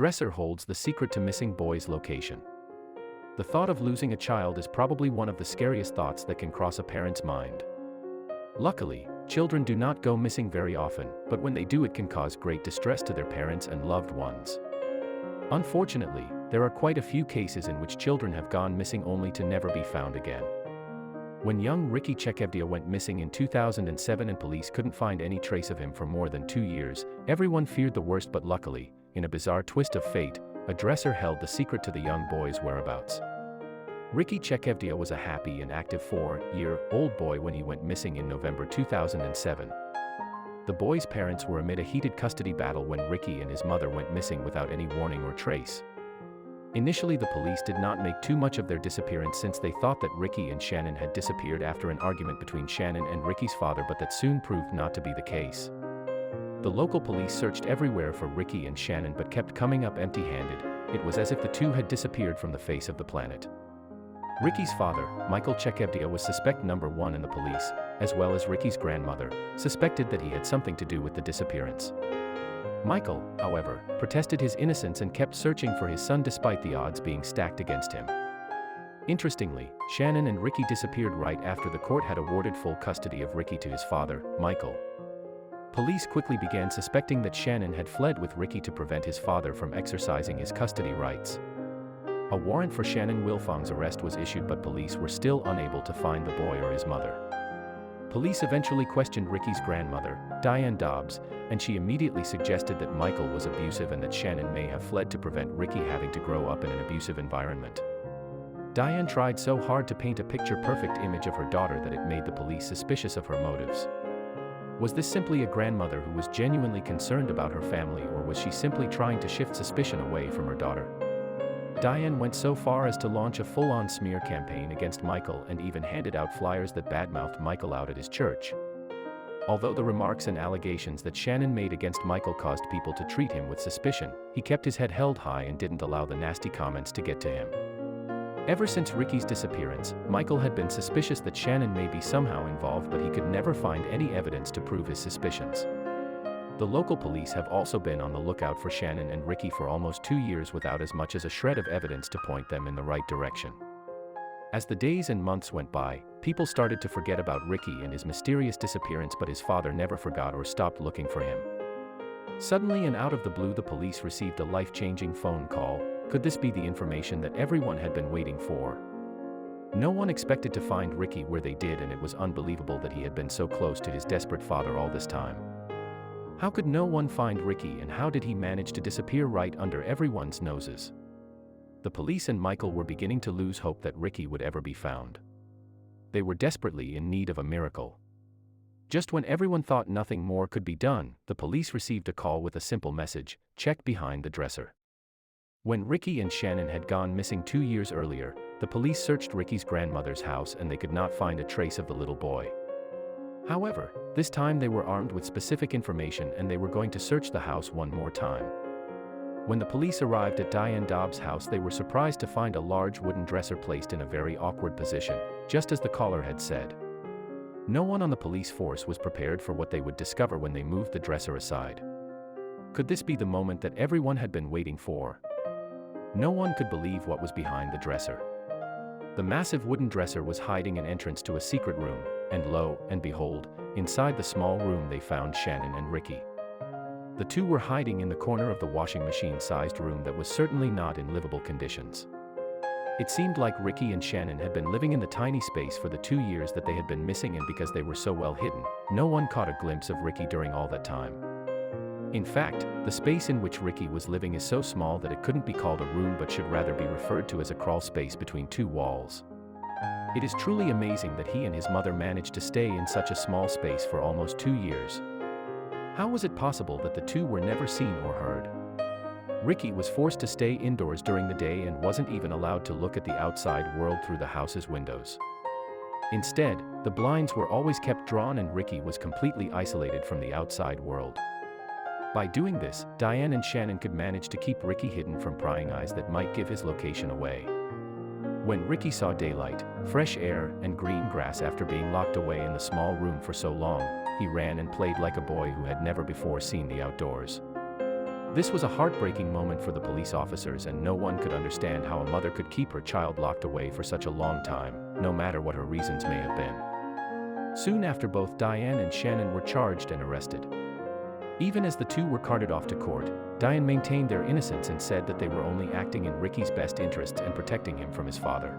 dresser holds the secret to missing boy's location. The thought of losing a child is probably one of the scariest thoughts that can cross a parent's mind. Luckily, children do not go missing very often, but when they do, it can cause great distress to their parents and loved ones. Unfortunately, there are quite a few cases in which children have gone missing only to never be found again. When young Ricky Chekevdia went missing in 2007 and police couldn't find any trace of him for more than 2 years, everyone feared the worst, but luckily, in a bizarre twist of fate, a dresser held the secret to the young boy's whereabouts. Ricky Chekevdia was a happy and active 4-year-old boy when he went missing in November 2007. The boy's parents were amid a heated custody battle when Ricky and his mother went missing without any warning or trace. Initially, the police did not make too much of their disappearance since they thought that Ricky and Shannon had disappeared after an argument between Shannon and Ricky's father, but that soon proved not to be the case. The local police searched everywhere for Ricky and Shannon but kept coming up empty-handed. It was as if the two had disappeared from the face of the planet. Ricky's father, Michael Chekevdia, was suspect number 1, and the police, as well as Ricky's grandmother, suspected that he had something to do with the disappearance. Michael, however, protested his innocence and kept searching for his son despite the odds being stacked against him. Interestingly, Shannon and Ricky disappeared right after the court had awarded full custody of Ricky to his father, Michael. Police quickly began suspecting that Shannon had fled with Ricky to prevent his father from exercising his custody rights. A warrant for Shannon Wilfong's arrest was issued, but police were still unable to find the boy or his mother. Police eventually questioned Ricky's grandmother, Diane Dobbs, and she immediately suggested that Michael was abusive and that Shannon may have fled to prevent Ricky having to grow up in an abusive environment. Diane tried so hard to paint a picture-perfect image of her daughter that it made the police suspicious of her motives. Was this simply a grandmother who was genuinely concerned about her family, or was she simply trying to shift suspicion away from her daughter? Diane went so far as to launch a full-on smear campaign against Michael and even handed out flyers that badmouthed Michael out at his church. Although the remarks and allegations that Shannon made against Michael caused people to treat him with suspicion, he kept his head held high and didn't allow the nasty comments to get to him. Ever since Ricky's disappearance, Michael had been suspicious that Shannon may be somehow involved, but he could never find any evidence to prove his suspicions. The local police have also been on the lookout for Shannon and Ricky for almost 2 years without as much as a shred of evidence to point them in the right direction. As the days and months went by, people started to forget about Ricky and his mysterious disappearance, but his father never forgot or stopped looking for him. Suddenly and out of the blue, the police received a life-changing phone call. Could this be the information that everyone had been waiting for? No one expected to find Ricky where they did, and it was unbelievable that he had been so close to his desperate father all this time. How could no one find Ricky, and how did he manage to disappear right under everyone's noses? The police and Michael were beginning to lose hope that Ricky would ever be found. They were desperately in need of a miracle. Just when everyone thought nothing more could be done, the police received a call with a simple message: check behind the dresser. When Ricky and Shannon had gone missing 2 years earlier, the police searched Ricky's grandmother's house and they could not find a trace of the little boy. However, this time they were armed with specific information and they were going to search the house one more time. When the police arrived at Diane Dobbs' house, they were surprised to find a large wooden dresser placed in a very awkward position, just as the caller had said. No one on the police force was prepared for what they would discover when they moved the dresser aside. Could this be the moment that everyone had been waiting for? No one could believe what was behind the dresser. The massive wooden dresser was hiding an entrance to a secret room, and lo and behold, inside the small room they found Shannon and Ricky. The two were hiding in the corner of the washing machine-sized room that was certainly not in livable conditions. It seemed like Ricky and Shannon had been living in the tiny space for the 2 years that they had been missing, and because they were so well hidden, no one caught a glimpse of Ricky during all that time. In fact, the space in which Ricky was living is so small that it couldn't be called a room but should rather be referred to as a crawl space between two walls. It is truly amazing that he and his mother managed to stay in such a small space for almost 2 years. How was it possible that the two were never seen or heard? Ricky was forced to stay indoors during the day and wasn't even allowed to look at the outside world through the house's windows. Instead, the blinds were always kept drawn and Ricky was completely isolated from the outside world. By doing this, Diane and Shannon could manage to keep Ricky hidden from prying eyes that might give his location away. When Ricky saw daylight, fresh air, and green grass after being locked away in the small room for so long, he ran and played like a boy who had never before seen the outdoors. This was a heartbreaking moment for the police officers, and no one could understand how a mother could keep her child locked away for such a long time, no matter what her reasons may have been. Soon after, both Diane and Shannon were charged and arrested. Even as the two were carted off to court, Diane maintained their innocence and said that they were only acting in Ricky's best interests and protecting him from his father.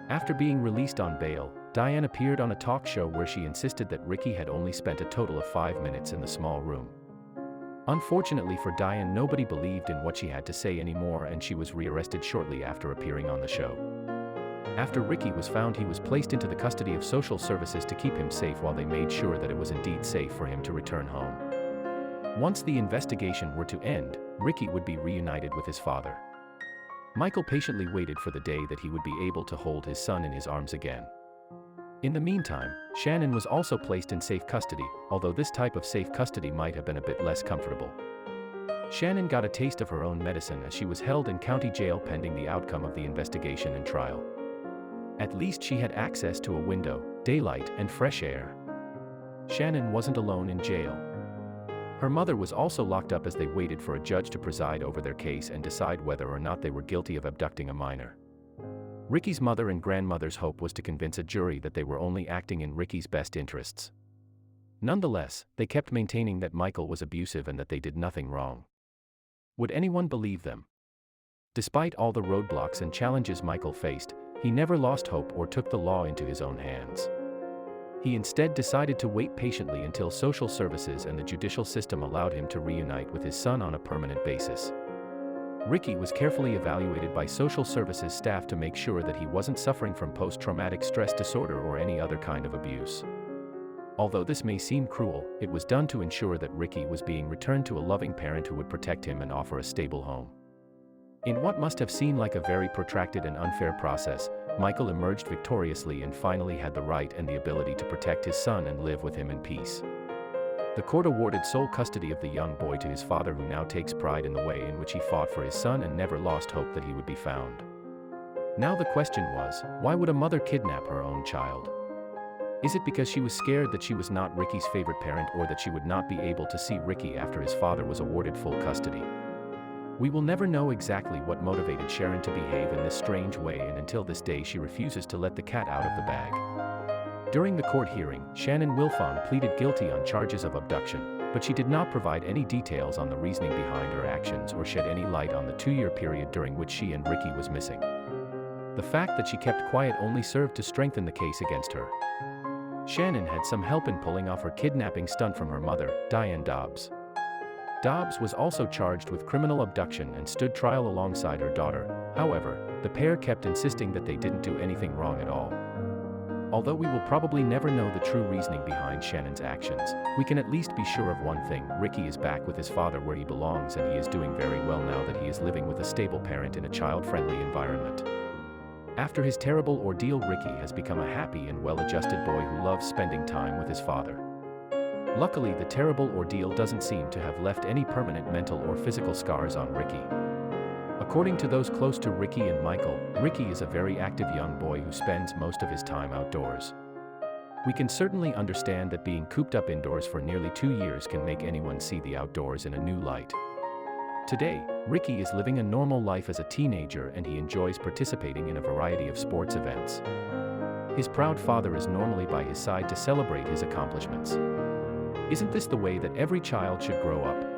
After being released on bail, Diane appeared on a talk show where she insisted that Ricky had only spent a total of 5 minutes in the small room. Unfortunately for Diane, nobody believed in what she had to say anymore, and she was rearrested shortly after appearing on the show. After Ricky was found, he was placed into the custody of social services to keep him safe while they made sure that it was indeed safe for him to return home. Once the investigation were to end, Ricky would be reunited with his father. Michael patiently waited for the day that he would be able to hold his son in his arms again. In the meantime, Shannon was also placed in safe custody, although this type of safe custody might have been a bit less comfortable. Shannon got a taste of her own medicine as she was held in county jail pending the outcome of the investigation and trial. At least she had access to a window, daylight, and fresh air. Shannon wasn't alone in jail. Her mother was also locked up as they waited for a judge to preside over their case and decide whether or not they were guilty of abducting a minor. Ricky's mother and grandmother's hope was to convince a jury that they were only acting in Ricky's best interests. Nonetheless, they kept maintaining that Michael was abusive and that they did nothing wrong. Would anyone believe them? Despite all the roadblocks and challenges Michael faced, he never lost hope or took the law into his own hands. He instead decided to wait patiently until social services and the judicial system allowed him to reunite with his son on a permanent basis. Ricky was carefully evaluated by social services staff to make sure that he wasn't suffering from post-traumatic stress disorder or any other kind of abuse. Although this may seem cruel, it was done to ensure that Ricky was being returned to a loving parent who would protect him and offer a stable home. In what must have seemed like a very protracted and unfair process, Michael emerged victoriously and finally had the right and the ability to protect his son and live with him in peace. The court awarded sole custody of the young boy to his father, who now takes pride in the way in which he fought for his son and never lost hope that he would be found. Now the question was, why would a mother kidnap her own child? Is it because she was scared that she was not Ricky's favorite parent, or that she would not be able to see Ricky after his father was awarded full custody? We will never know exactly what motivated Sharon to behave in this strange way, and until this day she refuses to let the cat out of the bag. During the court hearing, Shannon Wilfong pleaded guilty on charges of abduction, but she did not provide any details on the reasoning behind her actions or shed any light on the 2-year period during which she and Ricky was missing. The fact that she kept quiet only served to strengthen the case against her. Shannon had some help in pulling off her kidnapping stunt from her mother, Diane Dobbs. Dobbs was also charged with criminal abduction and stood trial alongside her daughter. However, the pair kept insisting that they didn't do anything wrong at all. Although we will probably never know the true reasoning behind Shannon's actions, we can at least be sure of one thing: Ricky is back with his father where he belongs, and he is doing very well now that he is living with a stable parent in a child-friendly environment. After his terrible ordeal, Ricky has become a happy and well-adjusted boy who loves spending time with his father. Luckily, the terrible ordeal doesn't seem to have left any permanent mental or physical scars on Ricky. According to those close to Ricky and Michael, Ricky is a very active young boy who spends most of his time outdoors. We can certainly understand that being cooped up indoors for nearly 2 years can make anyone see the outdoors in a new light. Today, Ricky is living a normal life as a teenager, and he enjoys participating in a variety of sports events. His proud father is normally by his side to celebrate his accomplishments. Isn't this the way that every child should grow up?